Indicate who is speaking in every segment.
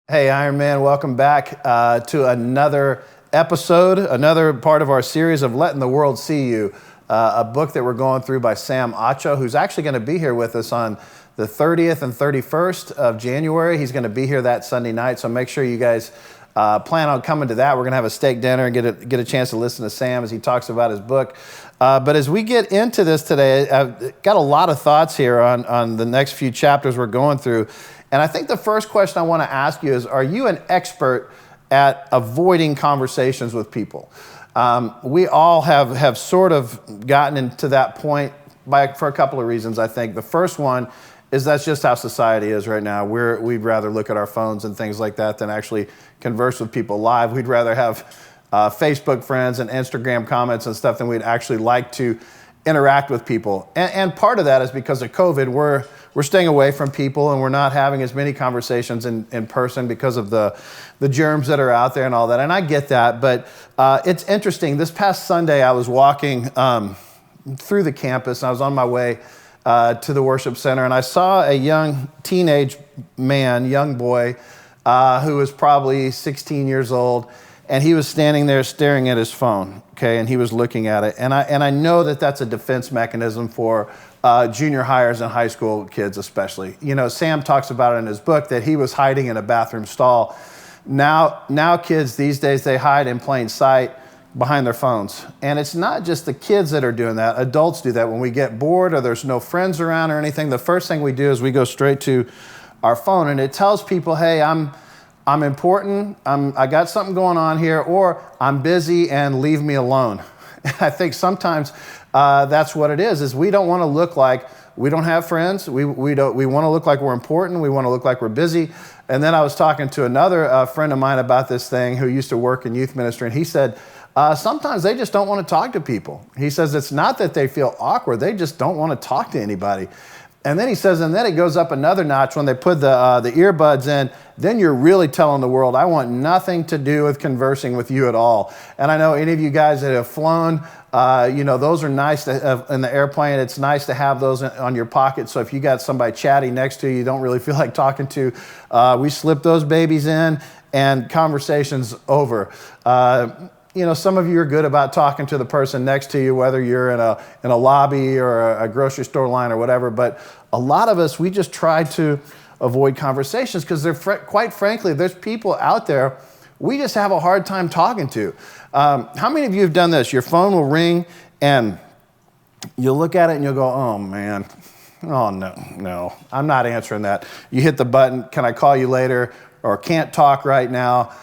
Speaker 1: Hey, Ironman, welcome back to another episode, another part of our series of Letting the World See You, a book that we're going through by Sam Acho, who's actually going to be here with us on the 30th and 31st of January. He's going to be here that Sunday night, so make sure you guys plan on coming to that. We're going to have a steak dinner and get a chance to listen to Sam as he talks about his book. But as we get into this today, I've got a lot of thoughts here on the next few chapters we're going through. And I think the first question I want to ask you is, are you an expert at avoiding conversations with people? We all have sort of gotten into that point for a couple of reasons, I think. The first one is that's just how society is right now. We'd rather look at our phones and things like that than actually converse with people live. We'd rather have Facebook friends and Instagram comments and stuff than we'd actually like to interact with people. And part of that is because of COVID, we're staying away from people and we're not having as many conversations in person because of the germs that are out there and all that. And I get that, but it's interesting. This past Sunday, I was walking through the campus. I was on my way to the worship center, and I saw a young teenage man, young boy, who was probably 16 years old, and he was standing there staring at his phone, okay, and he was looking at it. And I know that that's a defense mechanism for junior hires and high school kids especially. You know, Sam talks about it in his book that he was hiding in a bathroom stall. Now kids these days, they hide in plain sight behind their phones. And it's not just the kids that are doing that. Adults do that. When we get bored or there's no friends around or anything, the first thing we do is we go straight to our phone, and it tells people, hey, I'm important, I got something going on here, or I'm busy and leave me alone. I think sometimes that's what it is we don't want to look like we don't have friends. We want to look like we're important. We want to look like we're busy. And then I was talking to another friend of mine about this thing who used to work in youth ministry, and he said, sometimes they just don't want to talk to people. He says it's not that they feel awkward, they just don't want to talk to anybody. And then he says, and then it goes up another notch when they put the earbuds in, then you're really telling the world, I want nothing to do with conversing with you at all. And I know any of you guys that have flown, those are nice to have in the airplane. It's nice to have those on your pocket. So if you got somebody chatty next to you don't really feel like talking to, we slip those babies in and conversation's over. Some of you are good about talking to the person next to you, whether you're in a lobby or a grocery store line or whatever. But a lot of us, we just try to avoid conversations because quite frankly, there's people out there we just have a hard time talking to. How many of you have done this? Your phone will ring and you'll look at it and you'll go, oh man, oh no, I'm not answering that. You hit the button, can I call you later? Or can't talk right now.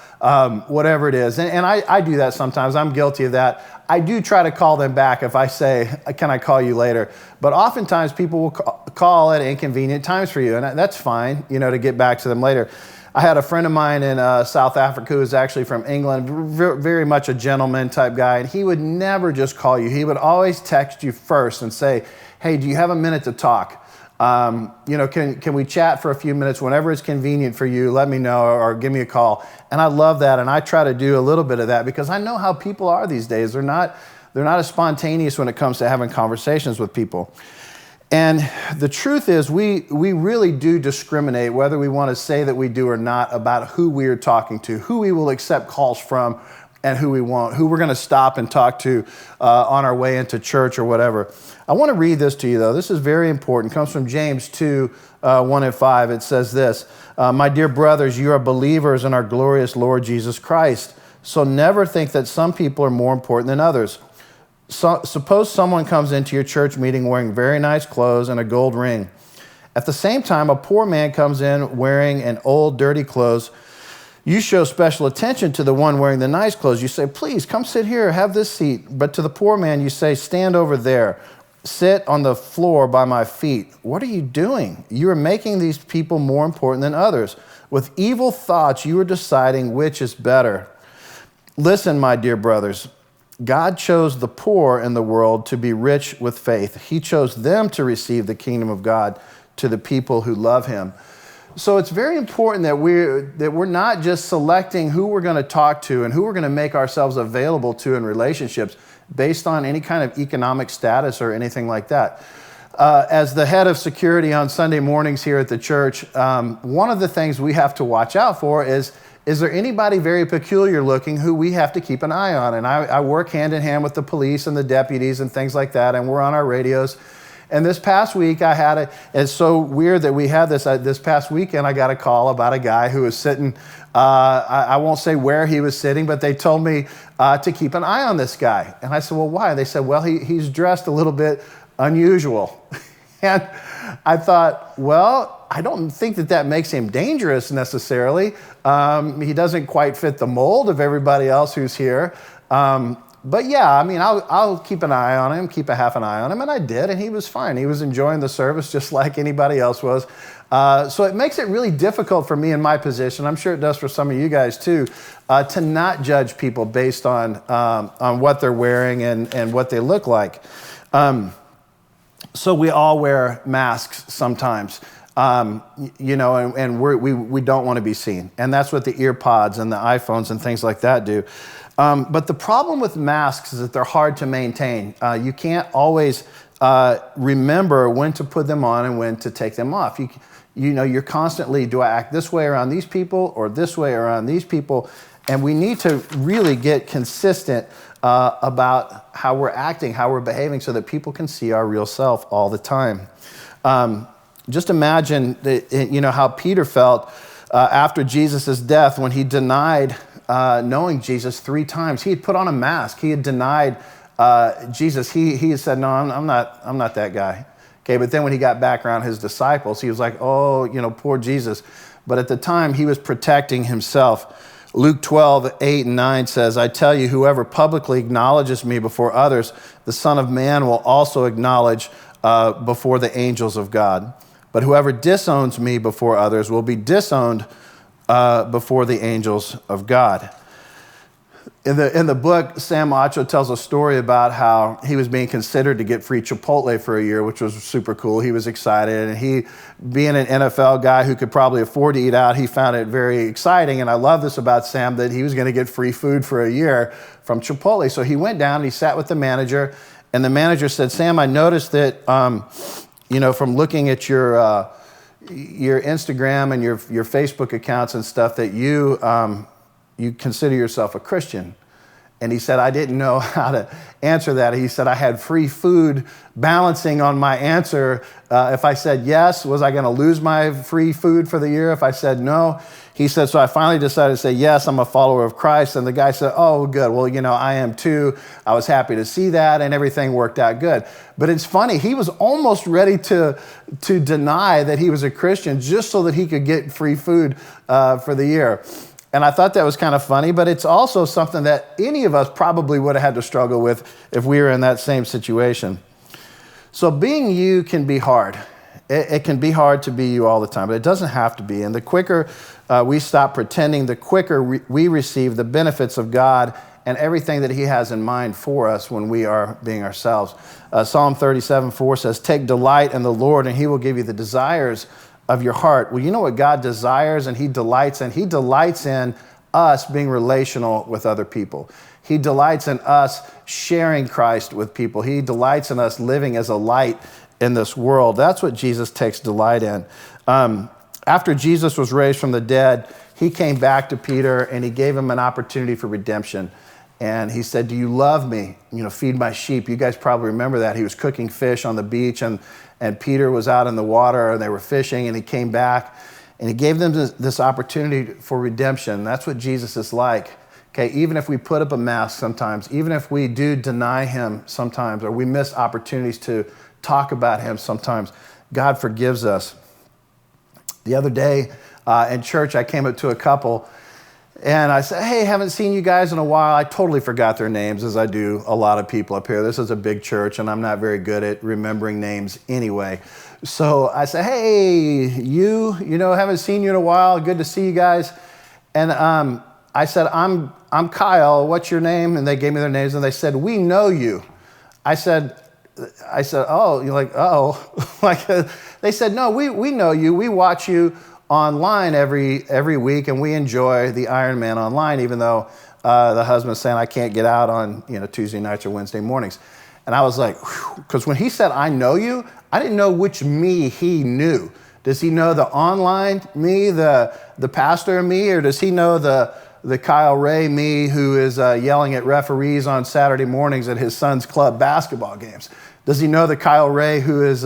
Speaker 1: Whatever it is. And I do that sometimes. I'm guilty of that. I do try to call them back if I say, can I call you later? But oftentimes people will call at inconvenient times for you, and that's fine, to get back to them later. I had a friend of mine in South Africa who was actually from England, very much a gentleman type guy, and he would never just call you. He would always text you first and say, hey, do you have a minute to talk? Can we chat for a few minutes whenever it's convenient for you? Let me know or give me a call. And I love that, and I try to do a little bit of that because I know how people are these days. They're not as spontaneous when it comes to having conversations with people. And the truth is, we really do discriminate whether we want to say that we do or not about who we are talking to, who we will accept calls from, and who we won't, who we're going to stop and talk to on our way into church or whatever. I want to read this to you, though. This is very important. It comes from James 2, 1 and 5. It says this, my dear brothers, you are believers in our glorious Lord Jesus Christ. So never think that some people are more important than others. So, suppose someone comes into your church meeting wearing very nice clothes and a gold ring. At the same time, a poor man comes in wearing an old, dirty clothes. You show special attention to the one wearing the nice clothes. You say, please, come sit here, have this seat. But to the poor man, you say, stand over there. Sit on the floor by my feet. What are you doing? You are making these people more important than others. With evil thoughts, you are deciding which is better. Listen, my dear brothers, God chose the poor in the world to be rich with faith. He chose them to receive the kingdom of God to the people who love him. So it's very important that we're not just selecting who we're going to talk to and who we're going to make ourselves available to in relationships based on any kind of economic status or anything like that. as the head of security on Sunday mornings here at the church, one of the things we have to watch out for is there anybody very peculiar looking who we have to keep an eye on? And I work hand in hand with the police and the deputies and things like that, and we're on our radios. And this past week, it's so weird that we had this past weekend, I got a call about a guy who was sitting, I won't say where he was sitting, but they told me to keep an eye on this guy. And I said, well, why? They said, well, he's dressed a little bit unusual. And I thought, well, I don't think that makes him dangerous necessarily. He doesn't quite fit the mold of everybody else who's here. But yeah, I mean, I'll keep an eye on him, keep a half an eye on him, and I did, and he was fine. He was enjoying the service just like anybody else was. So it makes it really difficult for me in my position, I'm sure it does for some of you guys too, to not judge people based on what they're wearing and what they look like. So we all wear masks sometimes, and we don't want to be seen. And that's what the ear pods and the iPhones and things like that do. But the problem with masks is that they're hard to maintain. You can't always remember when to put them on and when to take them off. You're constantly, do I act this way around these people or this way around these people? And we need to really get consistent about how we're acting, how we're behaving, so that people can see our real self all the time. Just imagine how Peter felt after Jesus' death when he denied knowing Jesus 3 times. He had put on a mask. He had denied Jesus. He had said, no, I'm not that guy. Okay, but then when he got back around his disciples, he was like, oh, poor Jesus. But at the time, he was protecting himself. Luke 12:8-9 says, I tell you, whoever publicly acknowledges me before others, the Son of Man will also acknowledge before the angels of God. But whoever disowns me before others will be disowned before the angels of God. In the book, Sam Acho tells a story about how he was being considered to get free Chipotle for a year, which was super cool. He was excited, and he, being an NFL guy who could probably afford to eat out, he found it very exciting. And I love this about Sam, that he was going to get free food for a year from Chipotle. So he went down and he sat with the manager, and the manager said, Sam, I noticed that, from looking at your Instagram and your Facebook accounts and stuff, that you consider yourself a Christian. And he said, I didn't know how to answer that. He said, I had free food balancing on my answer. If I said yes, was I going to lose my free food for the year? If I said no, he said, so I finally decided to say, yes, I'm a follower of Christ. And the guy said, oh, good. Well, I am too. I was happy to see that, and everything worked out good. But it's funny, he was almost ready to deny that he was a Christian just so that he could get free food for the year. And I thought that was kind of funny, but it's also something that any of us probably would have had to struggle with if we were in that same situation. So being you can be hard. It can be hard to be you all the time, but it doesn't have to be. And the quicker we stop pretending, the quicker we receive the benefits of God and everything that he has in mind for us when we are being ourselves. Psalm 37:4 says, take delight in the Lord, and he will give you the desires of your heart. Well, you know what God desires and he delights in? He delights in us being relational with other people. He delights in us sharing Christ with people. He delights in us living as a light in this world. That's what Jesus takes delight in. After Jesus was raised from the dead, he came back to Peter and he gave him an opportunity for redemption. And he said, do you love me? Feed my sheep. You guys probably remember that. He was cooking fish on the beach, and Peter was out in the water, and they were fishing, and he came back, and he gave them this opportunity for redemption. That's what Jesus is like. Okay, even if we put up a mask sometimes, even if we do deny him sometimes, or we miss opportunities to talk about him sometimes, God forgives us. The other day in church, I came up to a couple, and I said, hey, haven't seen you guys in a while. I totally forgot their names, as I do a lot of people up here. This is a big church, and I'm not very good at remembering names anyway. So I said, hey, haven't seen you in a while. Good to see you guys. And I said, I'm Kyle. What's your name? And they gave me their names, and they said, we know you. I said, oh, you're like, oh. They said, no, we know you. We watch you online every week, and we enjoy the Ironman online, even though the husband's saying I can't get out on Tuesday nights or Wednesday mornings. And I was like, because when he said I know you, I didn't know which me he knew. Does he know the online me, the pastor me, or does he know the Kyle Ray me who is yelling at referees on Saturday mornings at his son's club basketball games? Does he know the Kyle Ray who is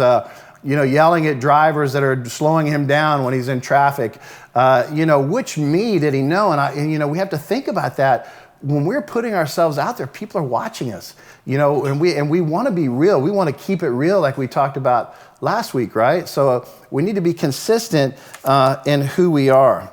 Speaker 1: yelling at drivers that are slowing him down when he's in traffic? Which me did he know? And we have to think about that. When we're putting ourselves out there, people are watching us, and we want to be real. We want to keep it real, like we talked about last week, right? So we need to be consistent in who we are.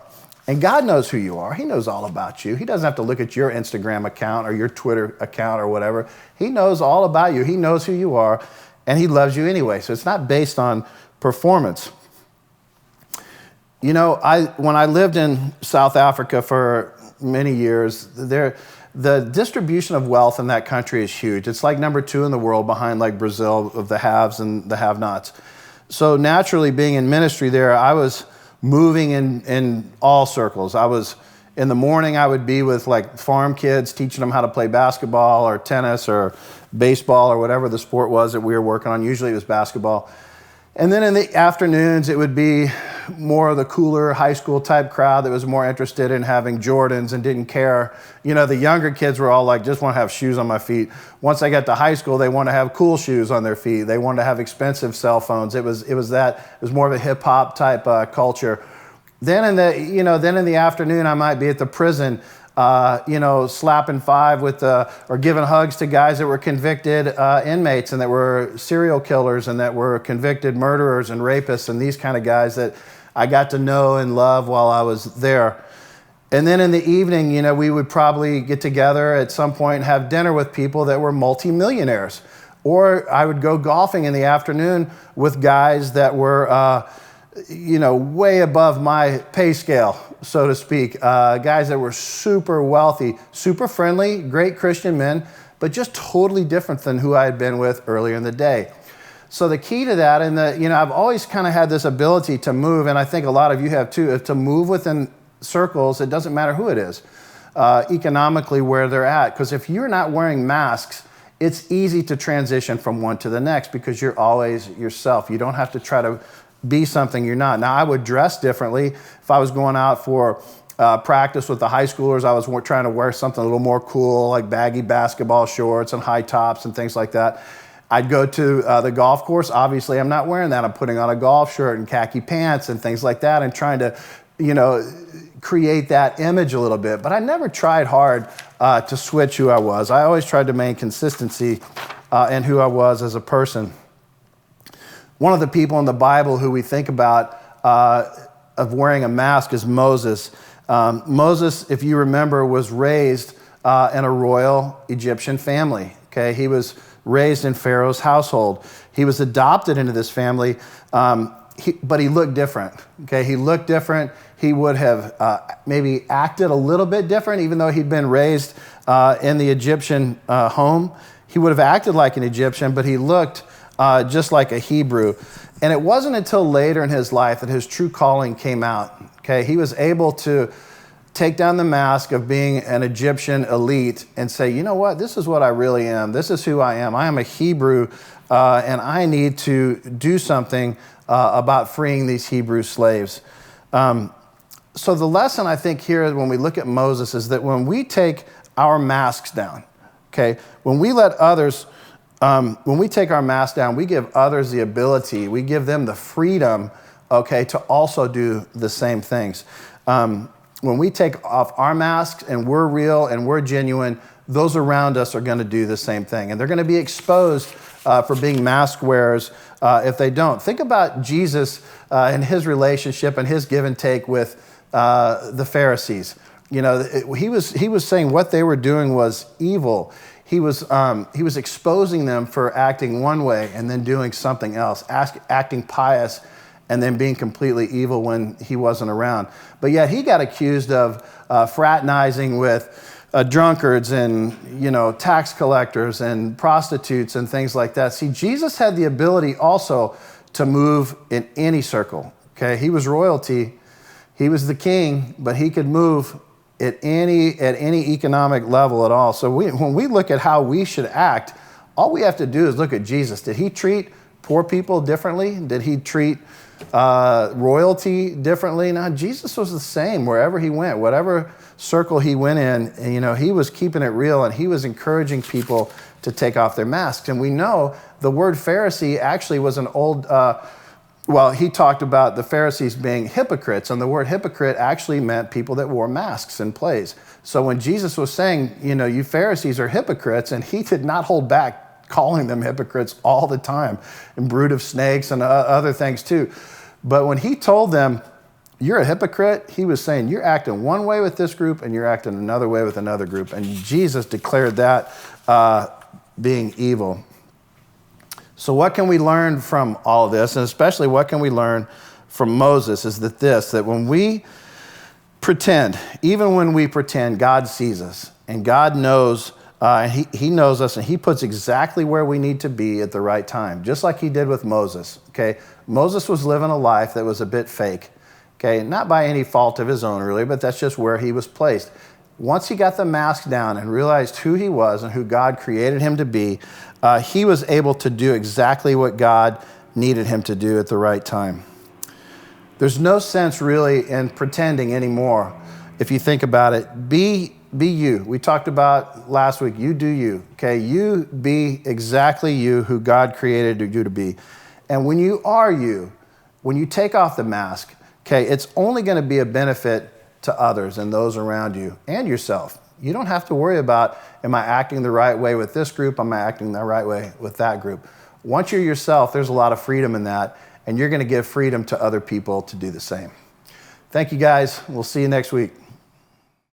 Speaker 1: And God knows who you are. He knows all about you. He doesn't have to look at your Instagram account or your Twitter account or whatever. He knows all about you. He knows who you are, and he loves you anyway. So it's not based on performance. When I lived in South Africa for many years, the distribution of wealth in that country is huge. It's like number 2 in the world behind like Brazil of the haves and the have-nots. So naturally, being in ministry there, I was moving in all circles. In the morning, I would be with like farm kids, teaching them how to play basketball or tennis or baseball or whatever the sport was that we were working on. Usually it was basketball. And then in the afternoons, it would be more of the cooler high school type crowd that was more interested in having Jordans and didn't care. The younger kids were all like, just want to have shoes on my feet. Once I got to high school, they wanted to have cool shoes on their feet. They wanted to have expensive cell phones. It was more of a hip hop type culture. Then in the afternoon, I might be at the prison, slapping five or giving hugs to guys that were convicted inmates and that were serial killers and that were convicted murderers and rapists and these kind of guys that I got to know and love while I was there. And then in the evening, we would probably get together at some point and have dinner with people that were multimillionaires. Or I would go golfing in the afternoon with guys that were, way above my pay scale, so to speak. Guys that were super wealthy, super friendly, great Christian men, but just totally different than who I had been with earlier in the day. So the key to that, and I've always kind of had this ability to move, and I think a lot of you have too, to move within circles. It doesn't matter who it is, economically where they're at. Because if you're not wearing masks, it's easy to transition from one to the next because you're always yourself. You don't have to try to be something you're not. Now, I would dress differently. If I was going out for practice with the high schoolers, I was trying to wear something a little more cool, like baggy basketball shorts and high tops and things like that. I'd go to the golf course. Obviously, I'm not wearing that. I'm putting on a golf shirt and khaki pants and things like that and trying to, create that image a little bit. But I never tried hard to switch who I was. I always tried to maintain consistency in who I was as a person. One of the people in the Bible who we think about of wearing a mask is Moses. Moses, if you remember, was raised in a royal Egyptian family. Okay, he was raised in Pharaoh's household. He was adopted into this family, but he looked different. Okay, he looked different. He would have maybe acted a little bit different, even though he'd been raised in the Egyptian home. He would have acted like an Egyptian, but he looked just like a Hebrew. And it wasn't until later in his life that his true calling came out. Okay, he was able to take down the mask of being an Egyptian elite and say, you know what, this is what I really am. This is who I am. I am a Hebrew, and I need to do something about freeing these Hebrew slaves. So the lesson I think here when we look at Moses is that when we take our masks down, okay, when we let others, when we take our masks down, we give others the ability, we give them the freedom, okay, to also do the same things. When we take off our masks and we're real and we're genuine, those around us are going to do the same thing. And they're going to be exposed for being mask wearers if they don't. Think about Jesus and his relationship and his give and take with the Pharisees. He was saying what they were doing was evil. He was exposing them for acting one way and then doing something else, acting pious and then being completely evil when he wasn't around. But yet he got accused of fraternizing with drunkards and tax collectors and prostitutes and things like that. See, Jesus had the ability also to move in any circle. Okay, he was royalty, he was the king, but he could move at any economic level at all. So when we look at how we should act, all we have to do is look at Jesus. Did he treat poor people differently? Did he treat royalty differently? No, Jesus was the same wherever he went, whatever circle he went in, and, you know, he was keeping it real, and he was encouraging people to take off their masks. And we know the word Pharisee actually was an old, he talked about the Pharisees being hypocrites, and the word hypocrite actually meant people that wore masks in plays. So when Jesus was saying, you know, you Pharisees are hypocrites, and he did not hold back calling them hypocrites all the time, and brood of snakes and other things too. But when he told them, you're a hypocrite, he was saying, you're acting one way with this group and you're acting another way with another group. And Jesus declared that being evil. So what can we learn from all of this? And especially what can we learn from Moses is that when we pretend, even when we pretend, God sees us, and God knows, he knows us, and he puts exactly where we need to be at the right time, just like he did with Moses, okay? Moses was living a life that was a bit fake, okay? Not by any fault of his own, really, but that's just where he was placed. Once he got the mask down and realized who he was and who God created him to be, he was able to do exactly what God needed him to do at the right time. There's no sense really in pretending anymore. If you think about it, be you. We talked about last week, you do you, okay? You be exactly you, who God created you to be. And when you are you, when you take off the mask, okay, it's only going to be a benefit to others and those around you and yourself. You don't have to worry about, am I acting the right way with this group? Am I acting the right way with that group? Once you're yourself, there's a lot of freedom in that, and you're going to give freedom to other people to do the same. Thank you, guys. We'll see you next week.